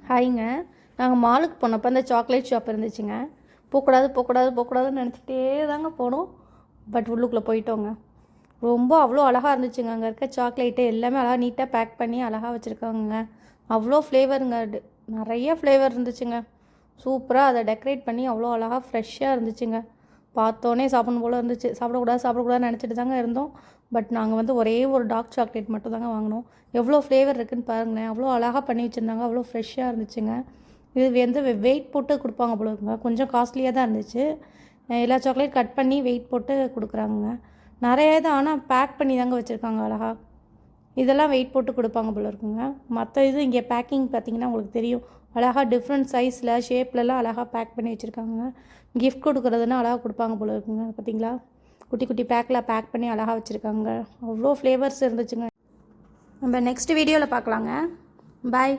ஹாய்ங்க. நாங்கள் மாலுக்கு போனப்போ அந்த சாக்லேட் ஷாப் இருந்துச்சுங்க. போகக்கூடாதுன்னு நினச்சிக்கிட்டே தாங்க போனோம். பட் உள்ளுக்குள்ளே போயிட்டோங்க. ரொம்ப அவ்வளோ அழகாக இருந்துச்சுங்க. அங்கே இருக்க சாக்லேட்டு எல்லாமே அழகாக நீட்டாக பேக் பண்ணி அழகாக வச்சுருக்காங்க. அவ்வளோ ஃப்ளேவருங்க. நிறைய ஃப்ளேவர் இருந்துச்சுங்க. சூப்பராக அதை டெக்கரேட் பண்ணி அவ்வளோ அழகாக ஃப்ரெஷ்ஷாக இருந்துச்சுங்க. பார்த்தோன்னே சாப்பிடணும் போல் இருந்துச்சு. சாப்பிடக்கூடாதுன்னு நினச்சிட்டு தாங்க இருந்தோம். பட் நாங்கள் ஒரே ஒரு டார்க் சாக்லேட் மட்டும் தாங்க வாங்கினோம். எவ்வளோ ஃப்ளேவர் இருக்குதுன்னு பாருங்களேன். அவ்வளோ அழகாக பண்ணி வச்சுருந்தாங்க. அவ்வளோ ஃப்ரெஷ்ஷாக இருந்துச்சுங்க. இது வெயிட் போட்டு கொடுப்பாங்க போல இருக்குங்க. கொஞ்சம் காஸ்ட்லியாக தான் இருந்துச்சு. எல்லா சாக்லேட் கட் பண்ணி வெயிட் போட்டு கொடுக்குறாங்க. நிறைய இது ஆனால் பேக் பண்ணி தாங்க வச்சுருக்காங்க அழகாக. இதெல்லாம் வெயிட் போட்டு கொடுப்பாங்க போல இருக்குங்க. மற்ற இது இங்கே பேக்கிங் பார்த்திங்கன்னா உங்களுக்கு தெரியும். அழகாக டிஃப்ரெண்ட் சைஸில் ஷேப்லலாம் அழகாக பேக் பண்ணி வச்சுருக்காங்க. கிஃப்ட் கொடுக்குறதுன்னா அழகாக கொடுப்பாங்க போல இருக்குங்க. பார்த்திங்களா, குட்டி குட்டி பேக்கில் பேக் பண்ணி அழகாக வச்சுருக்காங்க. அவ்வளோ ஃப்ளேவர்ஸ் இருந்துச்சுங்க. நம்ம நெக்ஸ்ட் வீடியோவில் பார்க்கலாங்க. பாய்.